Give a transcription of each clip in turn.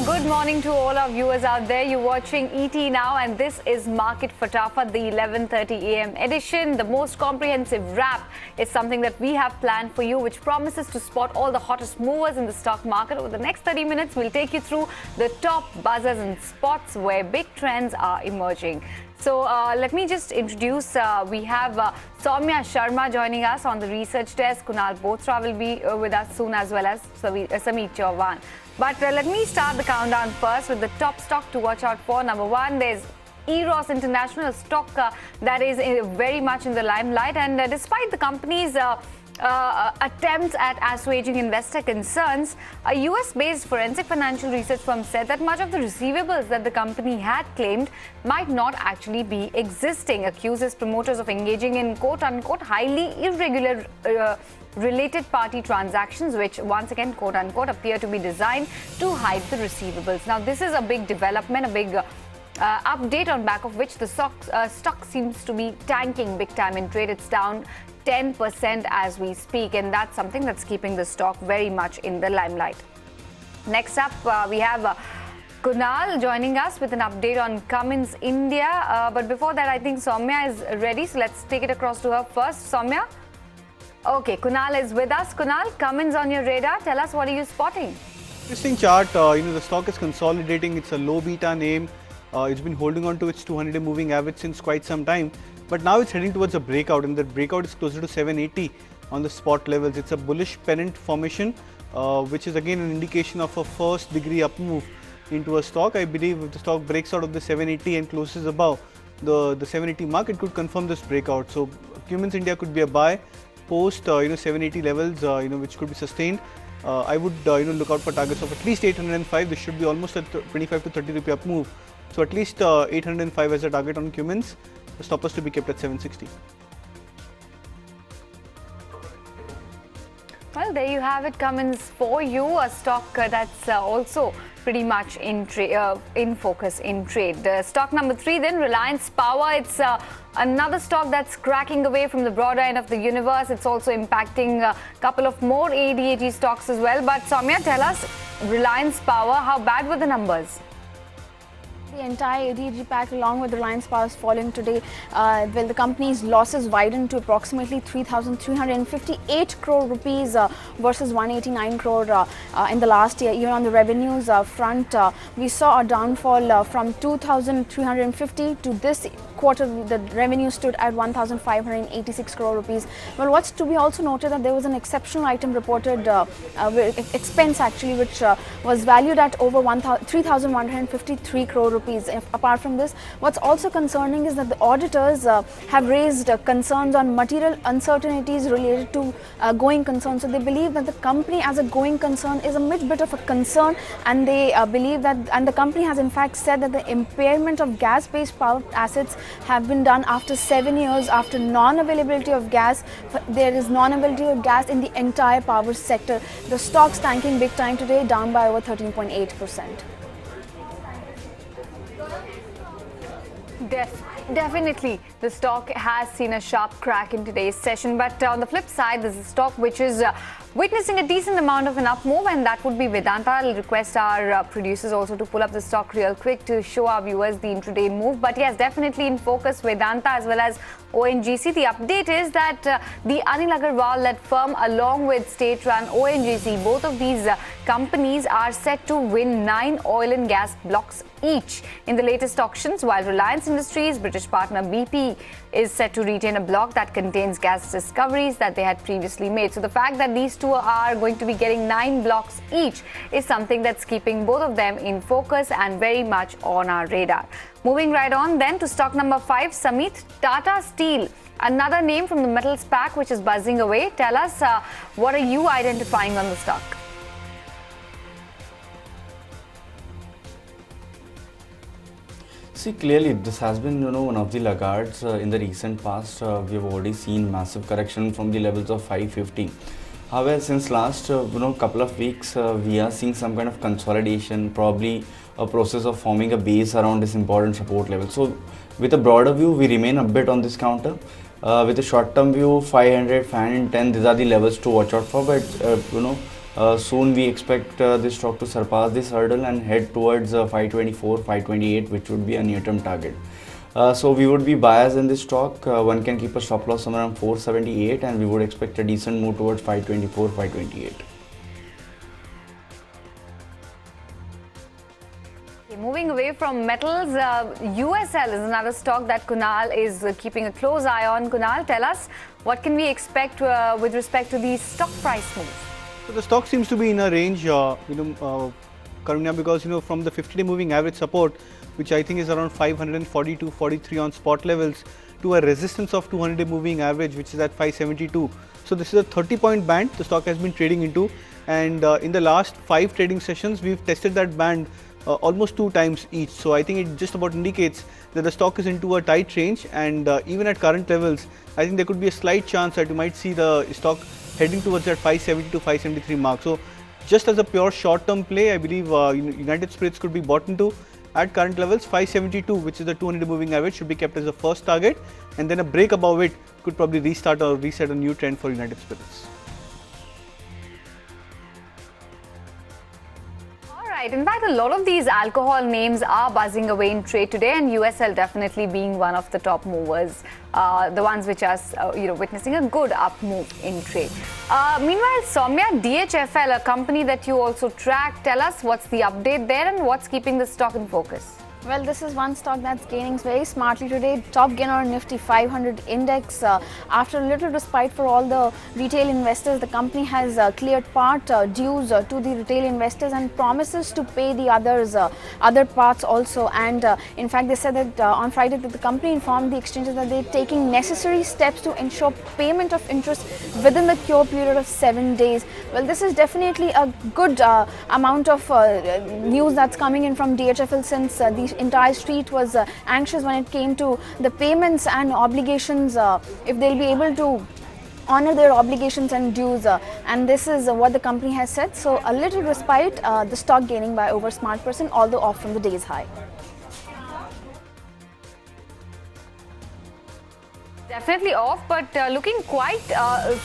Good morning to all our viewers out there. You're watching ET now, and this is Market Fatafat, the 11:30 a.m. edition. The most comprehensive wrap is something that we have planned for you, which promises to spot all the hottest movers in the stock market. Over the next 30 minutes, we'll take you through the top buzzers and spots where big trends are emerging. So let me just introduce, we have Soumya Sharma joining us on the research desk. Kunal Bothra will be with us soon, as well as Sameet Chauhan. But let me start the countdown first with the top stock to watch out for. Number one, there's Eros International, a stock that is very much in the limelight. And despite the company's attempts at assuaging investor concerns, a US-based forensic financial research firm said that much of the receivables that the company had claimed might not actually be existing, accuses promoters of engaging in quote-unquote highly irregular related party transactions, which once again quote-unquote appear to be designed to hide the receivables. Now, this is a big development, a big update on back of which the stock seems to be tanking big time in trade. It's down 10% as we speak, and that's something that's keeping the stock very much in the limelight. Next up, we have Kunal joining us with an update on Cummins India. But before that, I think Soumya is ready, so let's take it across to her first. Soumya? Okay, Kunal is with us. Kunal, Cummins on your radar. Tell us, what are you spotting? Interesting chart. The stock is consolidating. It's a low beta name. It's been holding on to its 200-day moving average since quite some time. But now it's heading towards a breakout, and that breakout is closer to 780 on the spot levels. It's a bullish pennant formation, which is again an indication of a first degree up move into a stock. I believe if the stock breaks out of the 780 and closes above the 780 mark, it could confirm this breakout. So Cummins India could be a buy post 780 levels, which could be sustained. I would look out for targets of at least 805. This should be almost a 25 to 30 rupee up move. So at least 805 as a target on Cummins. The stop loss to be kept at 760. Well, there you have it, Cummins, for you, a stock that's also pretty much in focus in trade. Stock number 3 then, Reliance Power. It's another stock that's cracking away from the broader end of the universe. It's also impacting a couple of more ADAG stocks as well. But Soumya, tell us, Reliance Power, how bad were the numbers? The entire ADG pack along with Reliance Power is falling today. The company's losses widened to approximately 3,358 crore rupees versus 189 crore in the last year. Even on the revenues front, we saw a downfall from 2,350 to this quarter. The revenue stood at 1,586 crore rupees. Well, what's to be also noted that there was an exceptional item reported, expense actually, which was valued at over 3,153 crore rupees. Apart from this, what's also concerning is that the auditors have raised concerns on material uncertainties related to going concern. So they believe that the company as a going concern is a bit of a concern, and they believe that, and the company has in fact said that the impairment of gas-based power assets have been done after 7 years after non-availability of gas. There is non-availability of gas in the entire power sector. The stock's tanking big time today, down by over 13.8%. Definitely, the stock has seen a sharp crack in today's session. But on the flip side, there's a stock which is witnessing a decent amount of an up move, and that would be Vedanta. I'll request our producers also to pull up the stock real quick to show our viewers the intraday move. But yes, definitely in focus, Vedanta as well as ONGC. The update is that the Anil Agarwal-led firm along with state-run ONGC, both of these companies are set to win 9 oil and gas blocks each in the latest auctions, while Reliance Industries, British partner BP, is set to retain a block that contains gas discoveries that they had previously made. So the fact that these two are going to be getting 9 blocks each is something that's keeping both of them in focus and very much on our radar. Moving right on then to stock number 5, Sameet, Tata Steel, another name from the metals pack which is buzzing away. Tell us, what are you identifying on the stock? See, clearly this has been one of the laggards in the recent past. We have already seen massive correction from the levels of 550. However, since last couple of weeks, we are seeing some kind of consolidation, probably a process of forming a base around this important support level. So with a broader view, we remain a bit on this counter. With a short term view, 500, 510, these are the levels to watch out for. But Soon we expect this stock to surpass this hurdle and head towards 524, 528, which would be a near-term target. So we would be buyers in this stock. One can keep a stop loss somewhere around 478, and we would expect a decent move towards 524, 528. Moving away from metals, USL is another stock that Kunal is keeping a close eye on. Kunal, tell us, what can we expect with respect to the stock price moves? So the stock seems to be in a range, Karunya, because from the 50-day moving average support, which I think is around 542.43 on spot levels, to a resistance of 200-day moving average, which is at 572. So this is a 30-point band the stock has been trading into, and in the last 5 trading sessions, we've tested that band almost 2 times each. So I think it just about indicates that the stock is into a tight range, and even at current levels, I think there could be a slight chance that you might see the stock heading towards that 570 to 573 mark. So just as a pure short-term play, I believe United Spirits could be bought into at current levels. 572, which is the 200-day moving average, should be kept as the first target, and then a break above it could probably restart or reset a new trend for United Spirits. Right. In fact, a lot of these alcohol names are buzzing away in trade today, and USL definitely being one of the top movers, the ones which are witnessing a good up move in trade. Meanwhile, Soumya, DHFL, a company that you also track, tell us what's the update there and what's keeping the stock in focus. Well, this is one stock that's gaining very smartly today. Top gainer on Nifty 500 index. After a little respite for all the retail investors, the company has cleared part dues to the retail investors and promises to pay the other parts also. And in fact, they said that on Friday that the company informed the exchanges that they're taking necessary steps to ensure payment of interest within the cure period of 7 days. Well, this is definitely a good amount of news that's coming in from DHFL, since the entire street was anxious when it came to the payments and obligations, if they'll be able to honor their obligations and dues, and this is what the company has said. So a little respite, the stock gaining by over smart percent, although off from the day's high. Definitely off, but looking quite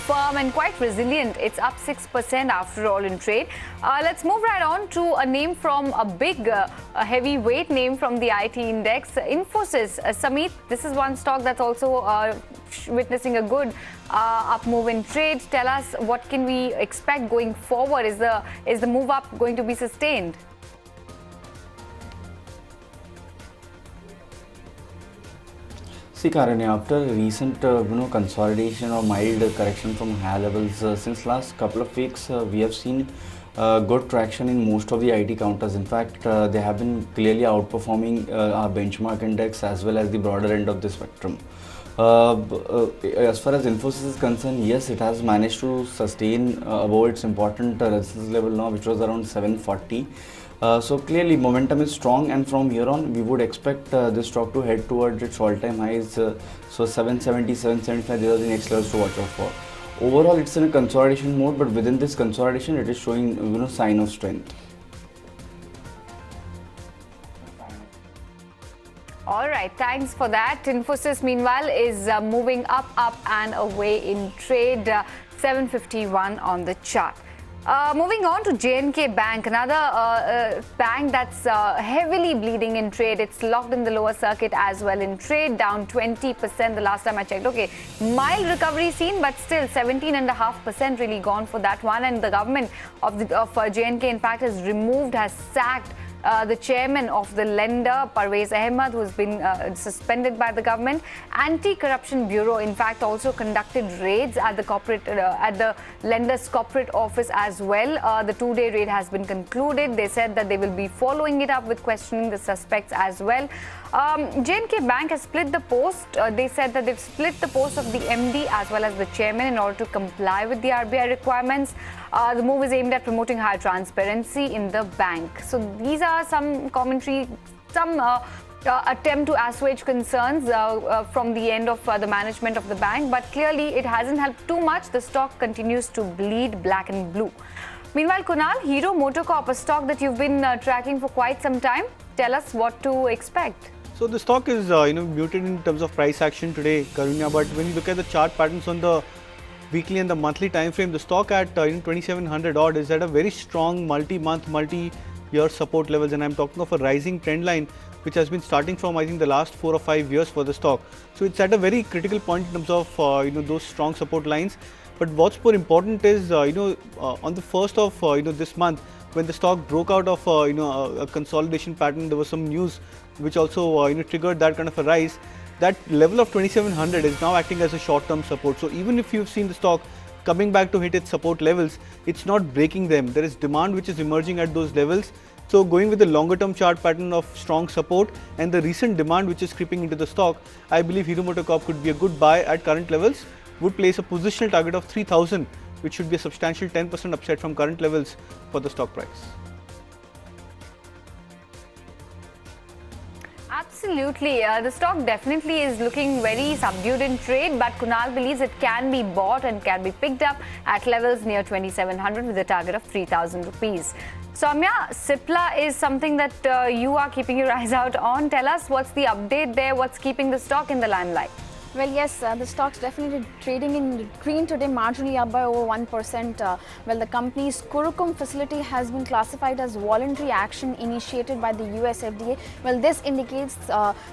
firm and quite resilient. It's up 6% after all in trade. Let's move right on to a name from a big heavyweight name from the IT index, Infosys. Samit, this is one stock that's also witnessing a good up move in trade. Tell us, what can we expect going forward? Is the move up going to be sustained? See, Karani, after recent consolidation or mild correction from high levels, since last couple of weeks, we have seen good traction in most of the IT counters. In fact, they have been clearly outperforming our benchmark index as well as the broader end of the spectrum. As far as Infosys is concerned, yes, it has managed to sustain above its important resistance level now, which was around 740. So clearly momentum is strong, and from here on we would expect this stock to head towards its all-time highs. So 770, 775, these are the next levels to watch out for. Overall, it's in a consolidation mode, but within this consolidation, it is showing sign of strength. All right, thanks for that. Infosys, meanwhile, is moving up and away in trade. 751 on the chart. Moving on to J&K Bank, another bank that's heavily bleeding in trade. It's locked in the lower circuit as well in trade, down 20% the last time I checked. Okay, mild recovery seen, but still 17.5% really gone for that one. And the government of J&K, in fact, has sacked the chairman of the lender, Parvez Ahmed, who has been suspended by the government. Anti-Corruption Bureau, in fact, also conducted raids at the lender's corporate office as well. The 2-day raid has been concluded. They said that they will be following it up with questioning the suspects as well. J&K Bank has split the post. They said that they've split the post of the MD as well as the chairman in order to comply with the RBI requirements. The move is aimed at promoting higher transparency in the bank. So these are some commentary, some attempt to assuage concerns from the end of the management of the bank. But clearly it hasn't helped too much. The stock continues to bleed black and blue. Meanwhile, Kunal, Hero Motocorp, a stock that you've been tracking for quite some time. Tell us what to expect. So the stock is muted in terms of price action today, Karunya, but when you look at the chart patterns on the weekly and the monthly time frame, the stock at 2700 odd is at a very strong multi-month, multi-year support levels, and I'm talking of a rising trend line which has been starting from I think the last 4 or 5 years for the stock. So it's at a very critical point in terms of those strong support lines. But what's more important is on the first of this month, when the stock broke out of a consolidation pattern, there was some news which also triggered that kind of a rise. That level of 2700 is now acting as a short-term support. So even if you've seen the stock coming back to hit its support levels, it's not breaking them. There is demand which is emerging at those levels. So going with the longer-term chart pattern of strong support and the recent demand which is creeping into the stock, I believe Hero MotoCorp could be a good buy at current levels. Would place a positional target of 3000, which should be a substantial 10% upside from current levels for the stock price. Absolutely. The stock definitely is looking very subdued in trade, but Kunal believes it can be bought and can be picked up at levels near 2700 with a target of 3000 rupees. Soumya, Cipla is something that you are keeping your eyes out on. Tell us what's the update there, what's keeping the stock in the limelight? Well, yes, the stock's definitely trading in green today, marginally up by over 1%. Well, the company's Kurukum facility has been classified as voluntary action initiated by the US FDA. Well, this indicates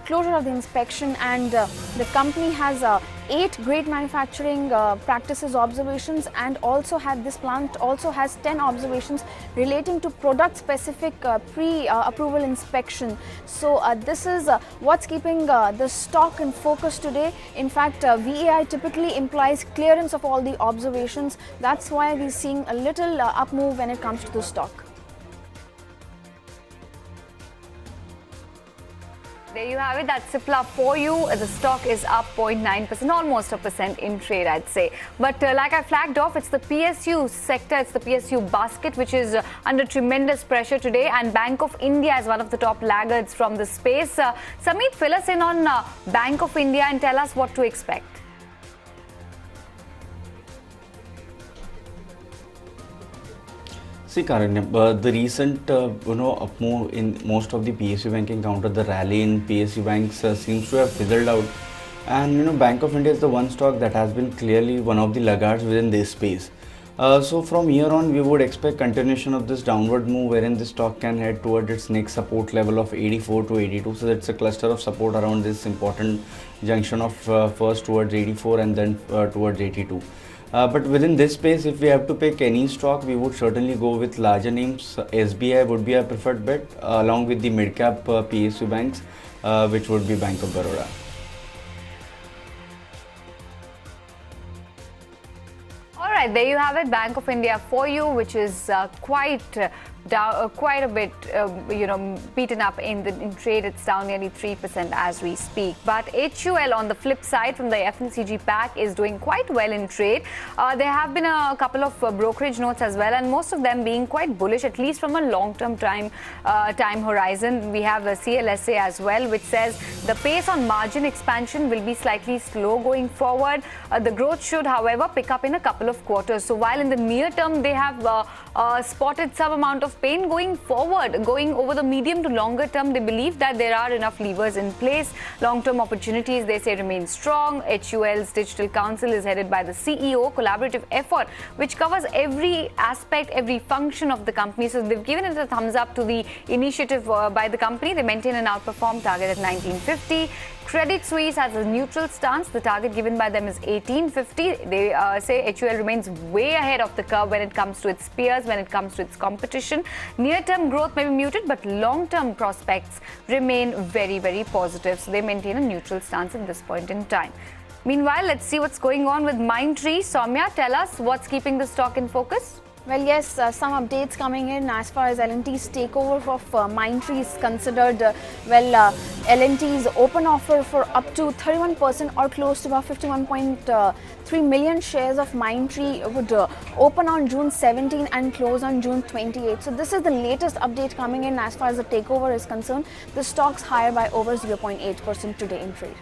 closure of the inspection, and the company has 8 great manufacturing practices observations, and also this plant also has 10 observations relating to product specific pre-approval inspection. So this is what's keeping the stock in focus today. In fact, VAI typically implies clearance of all the observations. That's why we're seeing a little up move when it comes to the stock. There you have it. That's Cipla for you. The stock is up 0.9%, almost a percent in trade, I'd say. But like I flagged off, it's the PSU sector, it's the PSU basket, which is under tremendous pressure today. And Bank of India is one of the top laggards from the space. Sameet, fill us in on Bank of India and tell us what to expect. See, Karanya, the recent up move in most of the PSU banking counter, the rally in PSU banks seems to have fizzled out. And Bank of India is the one stock that has been clearly one of the laggards within this space. So from here on, we would expect continuation of this downward move, wherein the stock can head toward its next support level of 84 to 82. So that's a cluster of support around this important junction of first towards 84 and then towards 82. But within this space, if we have to pick any stock, we would certainly go with larger names. SBI would be a preferred bet, along with the mid-cap PSU banks, which would be Bank of Baroda. All right, there you have it. Bank of India for you, which is quite a bit, beaten up in trade. It's down nearly 3% as we speak. But HUL on the flip side from the FMCG pack is doing quite well in trade. There have been a couple of brokerage notes as well, and most of them being quite bullish, at least from a long-term time horizon. We have a CLSA as well, which says the pace on margin expansion will be slightly slow going forward. The growth should, however, pick up in a couple of quarters. So while in the near term they have spotted some amount of pain, going forward, going over the medium to longer term, they believe that there are enough levers in place. Long-term opportunities, they say, remain strong. HUL's Digital Council is headed by the CEO, collaborative effort which covers every aspect, every function of the company. So they've given it a thumbs up to the initiative by the company. They maintain an outperform target at 1950. Credit Suisse has a neutral stance. The target given by them is 1850. They say HUL remains way ahead of the curve when it comes to its peers, when it comes to its competition. Near-term growth may be muted, but long-term prospects remain very, very positive. So they maintain a neutral stance at this point in time. Meanwhile, let's see what's going on with Mindtree. Soumya, tell us what's keeping the stock in focus. Well, yes, some updates coming in as far as L&T's takeover of Mindtree is considered. L&T's open offer for up to 31% or close to about 51.3 million shares of Mindtree would open on June 17 and close on June 28. So this is the latest update coming in as far as the takeover is concerned. The stock's higher by over 0.8% today in trade.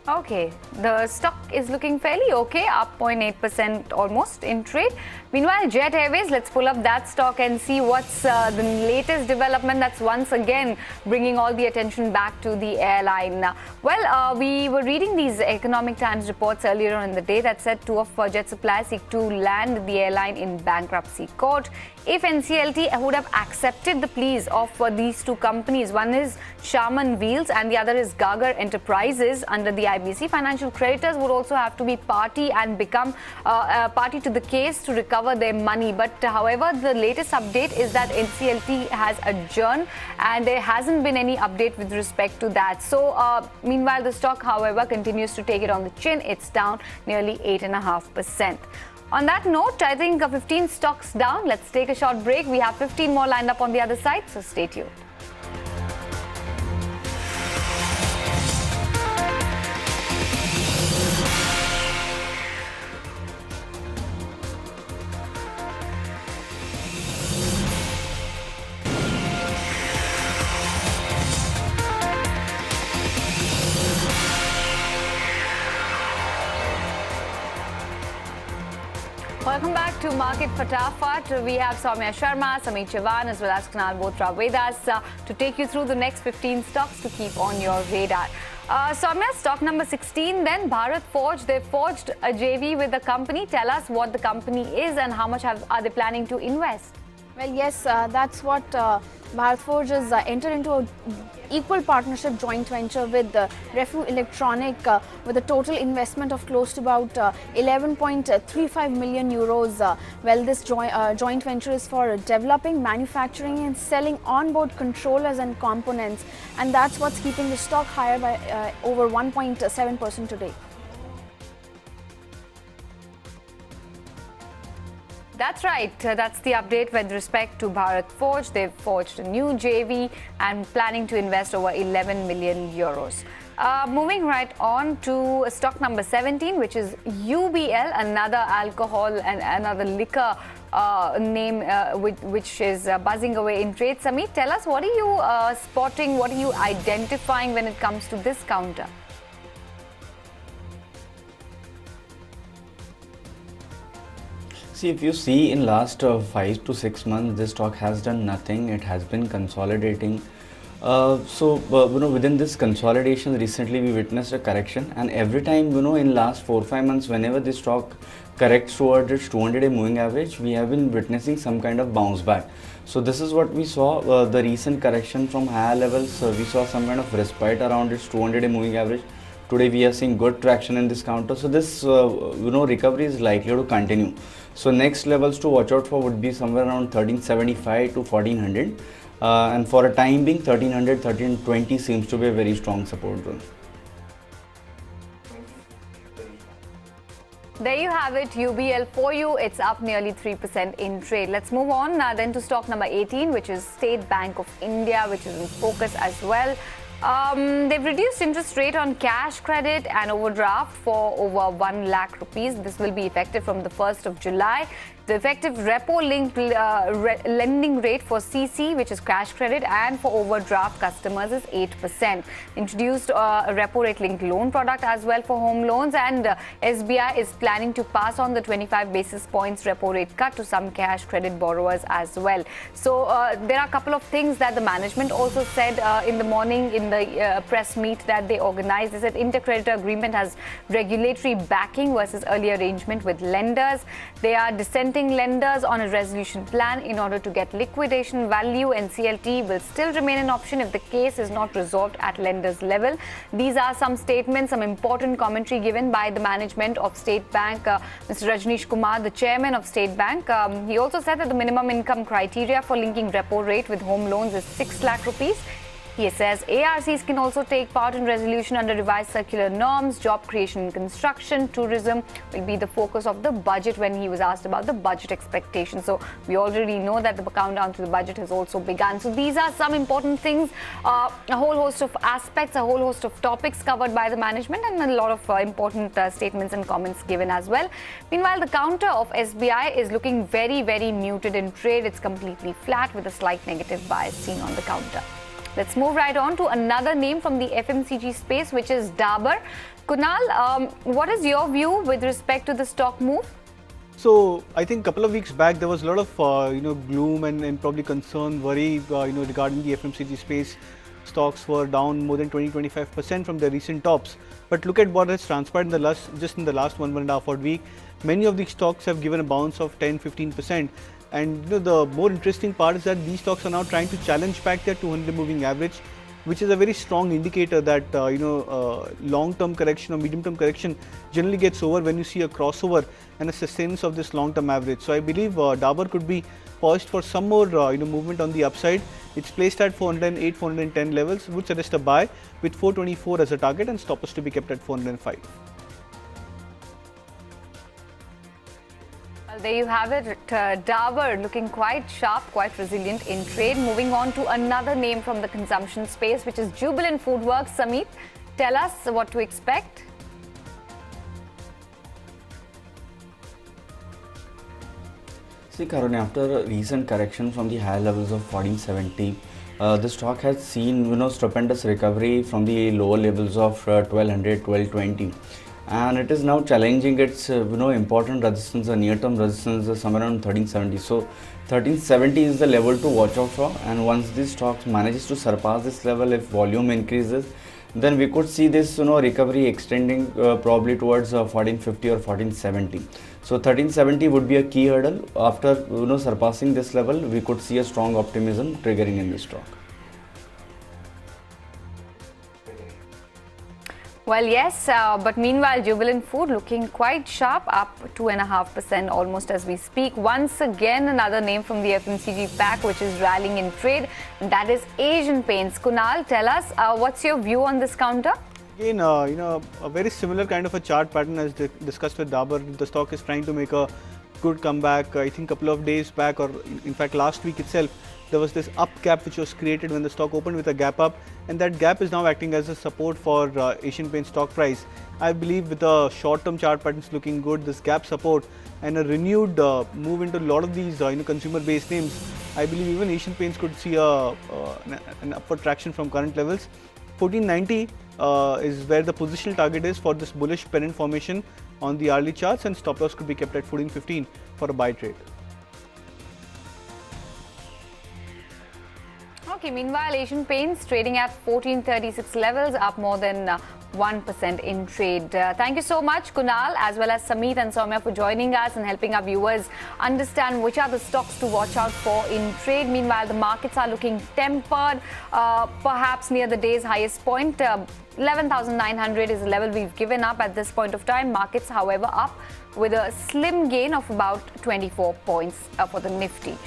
Okay, the stock is looking fairly okay, up 0.8% almost in trade. Meanwhile, Jet Airways, let's pull up that stock and see what's the latest development that's once again bringing all the attention back to the airline. Well, we were reading these Economic Times reports earlier on in the day that said two of jet suppliers seek to land the airline in bankruptcy court. If NCLT would have accepted the pleas of these two companies, one is Shaman Wheels and the other is Gagar Enterprises under the IBC, financial creditors would also have to be party and become party to the case to recover their money. But however, the latest update is that NCLT has adjourned and there hasn't been any update with respect to that. So meanwhile, the stock, however, continues to take it on the chin. It's down nearly 8.5%. On that note, I think 15 stocks down. Let's take a short break. We have 15 more lined up on the other side, so stay tuned. Welcome back to Market Fatafat. We have Soumya Sharma, Samir Chavan as well as Kunal Bothra with us to take you through the next 15 stocks to keep on your radar. Soumya, stock number 16 then, Bharat Forge. They forged a JV with the company. Tell us what the company is and how much are they planning to invest? Well, yes, that's what Bharat Forge has entered into an equal partnership joint venture with Refu Electronic with a total investment of close to about 11.35 million euros. Well, this joint venture is for developing, manufacturing and selling onboard controllers and components, and that's what's keeping the stock higher by over 1.7% today. That's right. That's the update with respect to Bharat Forge. They've forged a new JV and planning to invest over 11 million euros. Moving right on to stock number 17, which is UBL, another alcohol and another liquor name which is buzzing away in trade. Samir, tell us, what are you spotting, what are you identifying when it comes to this counter? See, if you see in last 5 to 6 months, this stock has done nothing. It has been consolidating. Within this consolidation, recently we witnessed a correction, and every time, in last 4-5 months, whenever this stock corrects towards its 200-day moving average, we have been witnessing some kind of bounce back. So this is what we saw, the recent correction from higher levels. We saw some kind of respite around its 200-day moving average. Today we are seeing good traction in this counter, so this recovery is likely to continue. So next levels to watch out for would be somewhere around 1375 to 1400, and for a time being 1300, 1320 seems to be a very strong support zone. There you have it, UBL for you. It's up nearly 3% in trade. Let's move on then to stock number 18, which is State Bank of India, which is in focus as well. They've reduced interest rate on cash credit and overdraft for over 1 lakh rupees. This will be effective from the 1st of July. The effective repo-linked lending rate for CC, which is cash credit, and for overdraft customers is 8%. Introduced a repo rate-linked loan product as well for home loans, and SBI is planning to pass on the 25 basis points repo rate cut to some cash credit borrowers as well. So there are a couple of things that the management also said in the morning in the press meet that they organized. They said intercreditor agreement has regulatory backing versus early arrangement with lenders. They are dissenting lenders on a resolution plan in order to get liquidation value. NCLT will still remain an option if the case is not resolved at lenders level. These are some statements, some important commentary given by the management of State Bank. Mr. Rajneesh Kumar, the chairman of State Bank, he also said that the minimum income criteria for linking repo rate with home loans is 6 lakh rupees. He says ARCs can also take part in resolution under revised circular norms. Job creation and construction, tourism will be the focus of the budget when he was asked about the budget expectations. So we already know that the countdown to the budget has also begun. So these are some important things, a whole host of aspects, a whole host of topics covered by the management, and a lot of important statements and comments given as well. Meanwhile, the counter of SBI is looking very, very muted in trade. It's completely flat with a slight negative bias seen on the counter. Let's move right on to another name from the FMCG space, which is Dabur. Kunal, what is your view with respect to the stock move? So I think a couple of weeks back there was a lot of gloom and probably concern, worry regarding the FMCG space. Stocks were down more than 20-25% from their recent tops. But look at what has transpired in the last 1.5 odd week. Many of these stocks have given a bounce of 10-15%. And the more interesting part is that these stocks are now trying to challenge back their 200 moving average, which is a very strong indicator that long-term correction or medium-term correction generally gets over when you see a crossover and a sustenance of this long-term average. So I believe Dabur could be poised for some more movement on the upside. It's placed at 408, 410 levels, would suggest a buy with 424 as a target and stop loss to be kept at 405. Well, there you have it. Dabur looking quite sharp, quite resilient in trade. Moving on to another name from the consumption space, which is Jubilant Foodworks. Sameet, tell us what to expect. See, Karun, after a recent correction from the high levels of 1470, the stock has seen stupendous recovery from the lower levels of 1200, 1220. And it is now challenging its important resistance, a near-term resistance somewhere around 1370. So 1370 is the level to watch out for, and once this stock manages to surpass this level, if volume increases, then we could see this recovery extending probably towards 1450 or 1470. So 1370 would be a key hurdle. After surpassing this level, we could see a strong optimism triggering in this stock. Well, yes, but meanwhile, Jubilant Food looking quite sharp, up 2.5% almost as we speak. Once again, another name from the FMCG pack which is rallying in trade, and that is Asian Paints. Kunal, tell us, what's your view on this counter? Again, a very similar kind of a chart pattern as discussed with Dabur. The stock is trying to make a good comeback. I think a couple of days back, or in fact last week itself, there was this up gap which was created when the stock opened with a gap up, and that gap is now acting as a support for Asian Paint stock price. I believe with the short-term chart patterns looking good, this gap support and a renewed move into a lot of these consumer-based names, I believe even Asian Paints could see an upward traction from current levels. 1490 is where the positional target is for this bullish pennant formation on the hourly charts, and stop loss could be kept at 1415 for a buy trade. Okay, meanwhile, Asian Paints trading at 1436 levels, up more than 1% in trade. Thank you so much, Kunal, as well as Sameet and Soumya for joining us and helping our viewers understand which are the stocks to watch out for in trade. Meanwhile, the markets are looking tempered, perhaps near the day's highest point. 11,900 is the level we've given up at this point of time. Markets, however, up with a slim gain of about 24 points for the Nifty.